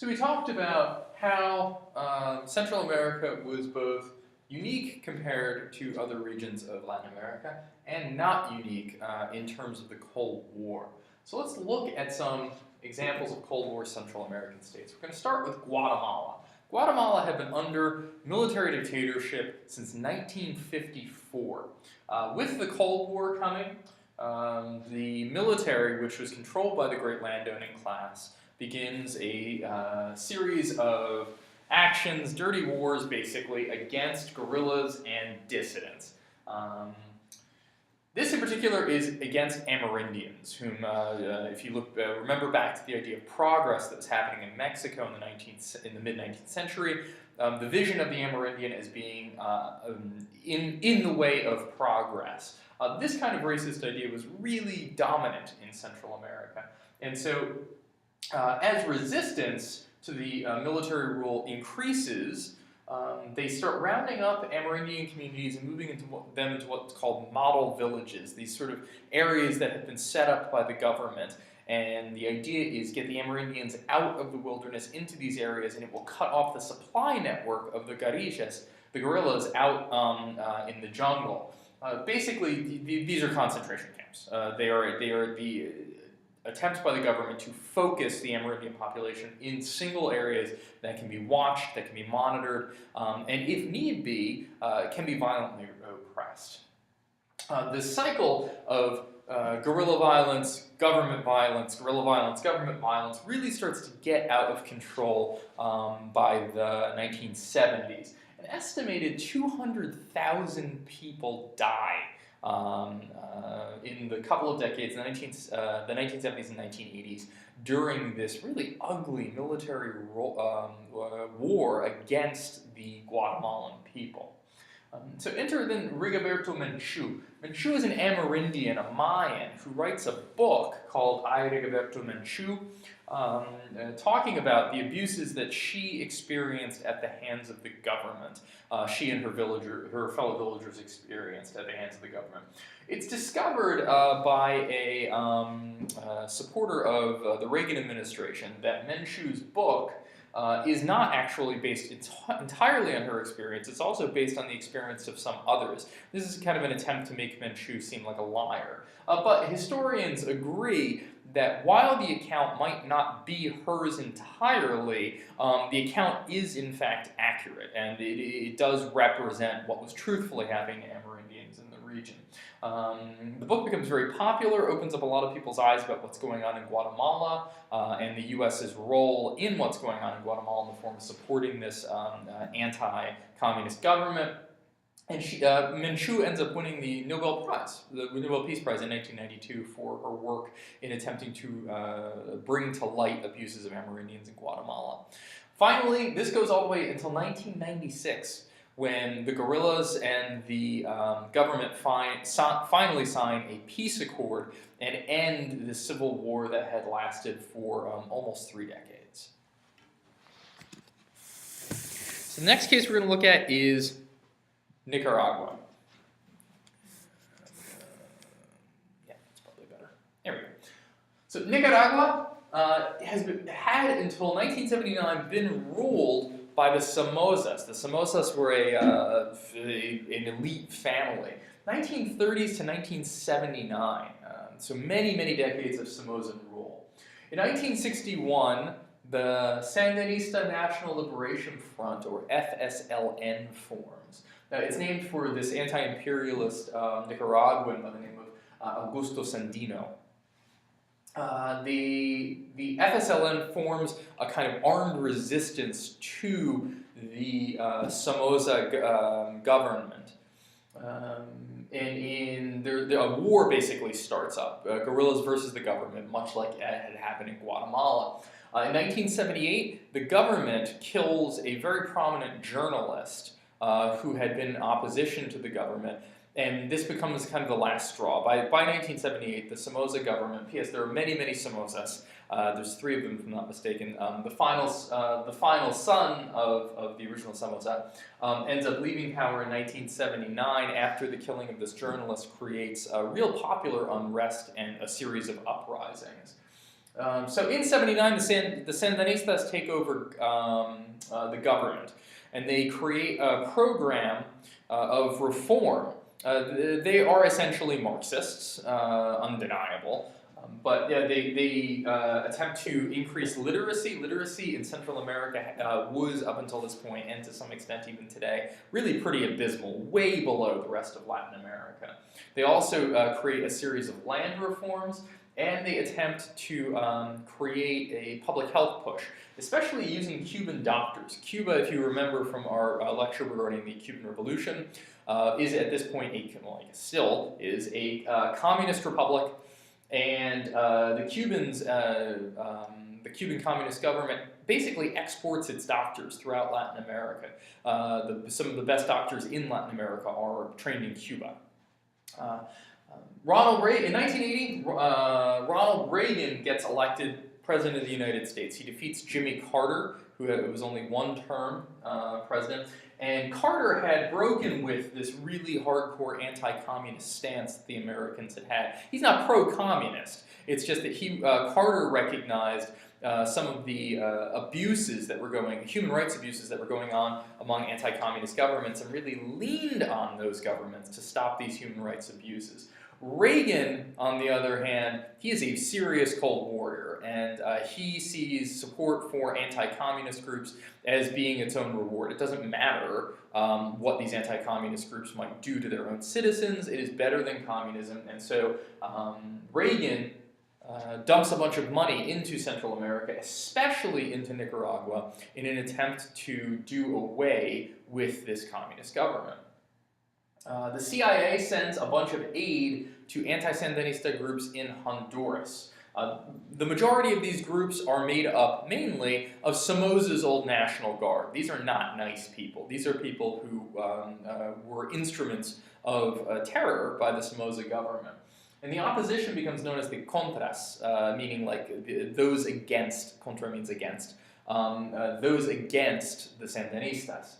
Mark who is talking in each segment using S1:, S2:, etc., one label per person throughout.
S1: So we talked about how Central America was both unique compared to other regions of Latin America and not unique in terms of the Cold War. So let's look at some examples of Cold War Central American states. We're going to start with Guatemala. Guatemala had been under military dictatorship since 1954. With the Cold War coming, the military, which was controlled by the great landowning class, begins a series of actions, dirty wars basically, against guerrillas and dissidents. This in particular is against Amerindians, whom, if you remember back to the idea of progress that was happening in Mexico in the mid-19th century, the vision of the Amerindian as being in the way of progress. This kind of racist idea was really dominant in Central America. And so, as resistance to the military rule increases, they start rounding up Amerindian communities and moving them into what's called model villages, these sort of areas that have been set up by the government. And the idea is get the Amerindians out of the wilderness into these areas, and it will cut off the supply network of the guerrillas out in the jungle. Basically, these are concentration camps. They are the attempts by the government to focus the Amerindian population in single areas that can be watched, that can be monitored, and if need be, can be violently oppressed. The cycle of guerrilla violence, guerrilla violence, government violence really starts to get out of control by the 1970s. An estimated 200,000 people die in the couple of decades, the 1970s and 1980s, during this really ugly military war against the Guatemalan people. So enter then Rigoberto Menchú. Menchú is an Amerindian, a Mayan, who writes a book called I, Rigoberto Menchú, talking about the abuses that she experienced at the hands of the government. She and her fellow villagers experienced at the hands of the government. It's discovered by a supporter of the Reagan administration that Menchú's book is not actually based entirely on her experience. It's also based on the experience of some others. This is kind of an attempt to make Menchú seem like a liar. But historians agree that while the account might not be hers entirely, the account is in fact accurate, and it does represent what was truthfully happening to Amerindians in the region. The book becomes very popular, opens up a lot of people's eyes about what's going on in Guatemala, and the U.S.'s role in what's going on in Guatemala in the form of supporting this anti-communist government. And Menchú ends up winning the Nobel Prize, the Nobel Peace Prize in 1992 for her work in attempting to bring to light abuses of Amerindians in Guatemala. Finally, this goes all the way until 1996, when the guerrillas and the government finally sign a peace accord and end the civil war that had lasted for almost 3 decades. So the next case we're going to look at is Nicaragua. Yeah, that's probably better. There we go. So Nicaragua had until 1979 been ruled by the Somozas. The Somozas were an elite family. 1930s to 1979, so many, many decades of Somoza rule. In 1961, the Sandinista National Liberation Front, or FSLN, forms. Now, it's named for this anti-imperialist Nicaraguan by the name of Augusto Sandino. The FSLN forms a kind of armed resistance to the Somoza government. And a war basically starts up, guerrillas versus the government, much like it had happened in Guatemala. In 1978, the government kills a very prominent journalist who had been in opposition to the government, and this becomes kind of the last straw. By 1978, the Somoza government, P.S. there are many, many Somozas, there's 3 of them if I'm not mistaken, the final son of the original Somoza ends up leaving power in 1979 after the killing of this journalist creates a real popular unrest and a series of uprisings. So in '79, the Sandinistas take over the government, and they create a program of reform. They are essentially Marxists, undeniable, but yeah, they attempt to increase literacy. Literacy in Central America was, up until this point, and to some extent even today, really pretty abysmal, way below the rest of Latin America. They also create a series of land reforms, and they attempt to create a public health push, especially using Cuban doctors. Cuba, if you remember from our lecture regarding the Cuban Revolution, is at this point still is a communist republic, and the Cuban Communist government basically exports its doctors throughout Latin America. Some of the best doctors in Latin America are trained in Cuba. Ronald Reagan, in 1980, Ronald Reagan gets elected President of the United States. He defeats Jimmy Carter, who was only one-term president. And Carter had broken with this really hardcore anti-communist stance that the Americans had had. He's not pro-communist. It's just that Carter recognized some of the human rights abuses that were going on among anti-communist governments, and really leaned on those governments to stop these human rights abuses. Reagan, on the other hand, he is a serious Cold Warrior, and he sees support for anti-communist groups as being its own reward. It doesn't matter what these anti-communist groups might do to their own citizens. It is better than communism, and so Reagan dumps a bunch of money into Central America, especially into Nicaragua, in an attempt to do away with this communist government. The CIA sends a bunch of aid to anti-Sandinista groups in Honduras. The majority of these groups are made up mainly of Somoza's old National Guard. These are not nice people. These are people who were instruments of terror by the Somoza government. And the opposition becomes known as the Contras, meaning like those against, contra means against, those against the Sandinistas.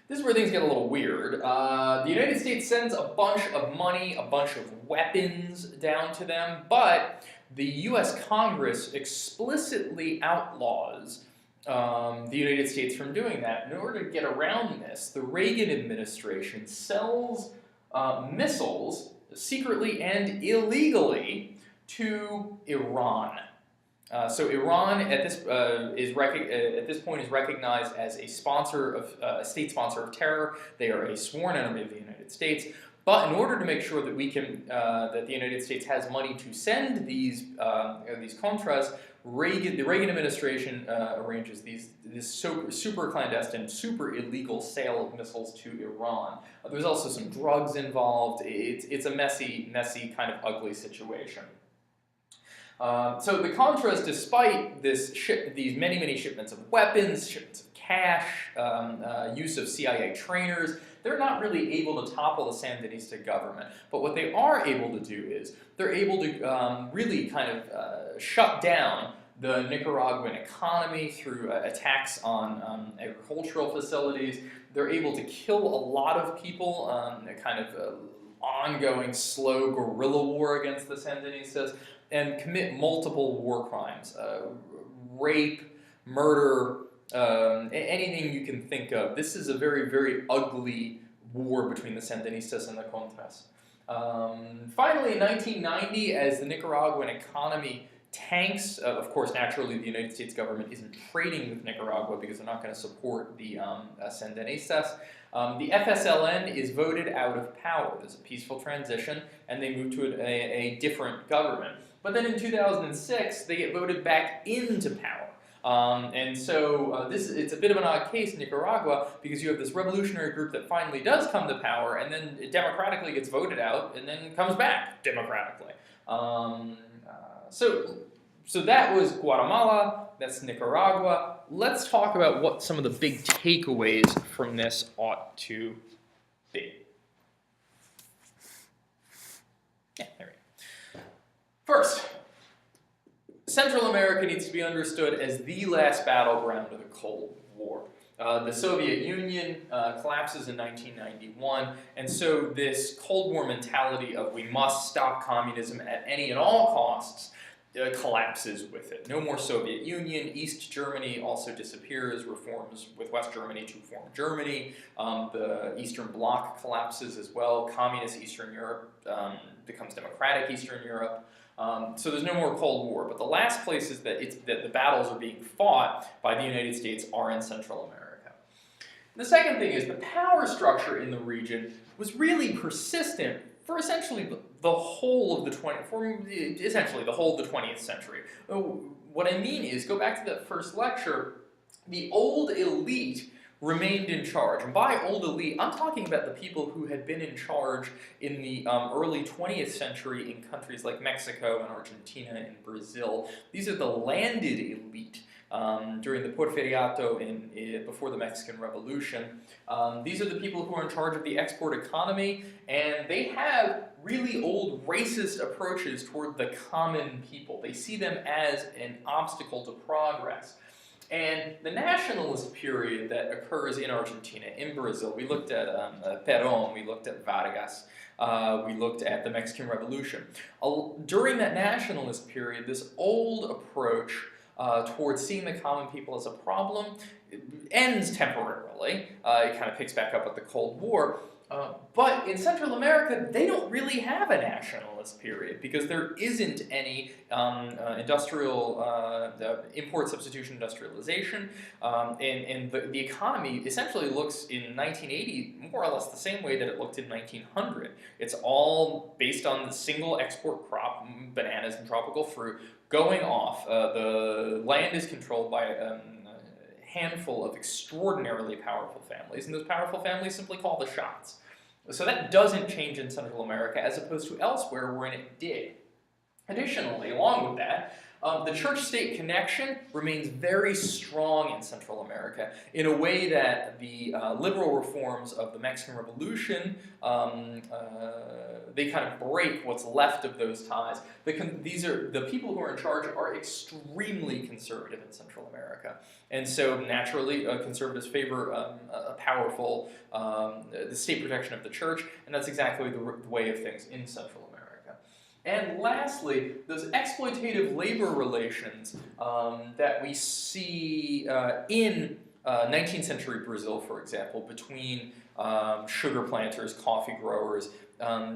S1: This is where things get a little weird. The United States sends a bunch of money, a bunch of weapons down to them, but the US Congress explicitly outlaws the United States from doing that. In order to get around this, the Reagan administration sells missiles secretly and illegally to Iran. So Iran at this point is recognized as a sponsor of a state sponsor of terror. They are a sworn enemy of the United States. But in order to make sure that that the United States has money to send these contras, the Reagan administration arranges this super clandestine, super illegal sale of missiles to Iran. There's also some drugs involved. It's a messy kind of ugly situation. So the Contras, despite these many shipments of weapons, shipments of cash, use of CIA trainers, they're not really able to topple the Sandinista government. But what they are able to do is they're able to really kind of shut down the Nicaraguan economy through attacks on agricultural facilities. They're able to kill a lot of people, kind of ongoing slow guerrilla war against the Sandinistas, and commit multiple war crimes, rape, murder, anything you can think of. This is a very ugly war between the Sandinistas and the Contras. Finally, in 1990, as the Nicaraguan economy tanks, of course, naturally, the United States government isn't trading with Nicaragua because they're not going to support the Sandinistas. The FSLN is voted out of power. There's a peaceful transition, and they move to a different government. But then in 2006, they get voted back into power. And so it's a bit of an odd case in Nicaragua, because you have this revolutionary group that finally does come to power, and then it democratically gets voted out, and then comes back democratically. So that was Guatemala, that's Nicaragua. Let's talk about what some of the big takeaways from this ought to be. Yeah, there we go. First, Central America needs to be understood as the last battleground of the Cold War. The Soviet Union collapses in 1991, and so this Cold War mentality of we must stop communism at any and all costs collapses with it. No more Soviet Union. East Germany also disappears, reforms with West Germany to form Germany. The Eastern Bloc collapses as well. Communist Eastern Europe becomes democratic Eastern Europe. So there's no more Cold War. But the last places that the battles are being fought by the United States are in Central America. And the second thing is the power structure in the region was really persistent for essentially the whole of the 20th century. What I mean is, go back to that first lecture, the old elite remained in charge. And by old elite, I'm talking about the people who had been in charge in the early 20th century in countries like Mexico and Argentina and Brazil. These are the landed elite. During the Porfiriato before the Mexican Revolution. These are the people who are in charge of the export economy, and they have really old racist approaches toward the common people. They see them as an obstacle to progress. And the nationalist period that occurs in Argentina, in Brazil, we looked at Perón, we looked at Vargas, we looked at the Mexican Revolution. During that nationalist period, this old approach towards seeing the common people as a problem ends temporarily. It kind of picks back up at the Cold War. But in Central America, they don't really have a nationalist period because there isn't any import substitution industrialization, and the economy essentially looks in 1980 more or less the same way that it looked in 1900. It's all based on the single export crop, bananas and tropical fruit, going off. The land is controlled by a handful of extraordinarily powerful families, and those powerful families simply call the shots. So that doesn't change in Central America as opposed to elsewhere wherein it did. Additionally, along with that, the church-state connection remains very strong in Central America in a way that the liberal reforms of the Mexican Revolution, they kind of break what's left of those ties. The people who are in charge are extremely conservative in Central America. And so naturally, conservatives favor a powerful the state protection of the church, and that's exactly the way of things in Central America. And lastly, those exploitative labor relations that we see in 19th century Brazil, for example, between sugar planters, coffee growers,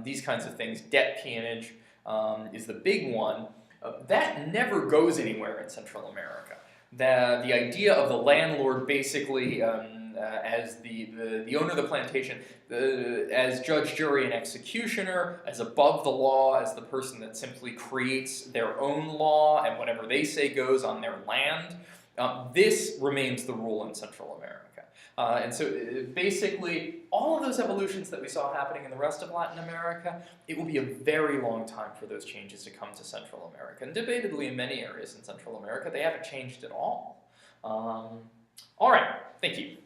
S1: these kinds of things. Debt peonage is the big one. That never goes anywhere in Central America. The idea of the landlord basically as the owner of the plantation, as judge, jury, and executioner, as above the law, as the person that simply creates their own law and whatever they say goes on their land. This remains the rule in Central America. And so basically, all of those evolutions that we saw happening in the rest of Latin America, it will be a very long time for those changes to come to Central America. And debatably, in many areas in Central America, they haven't changed at all. All right, thank you.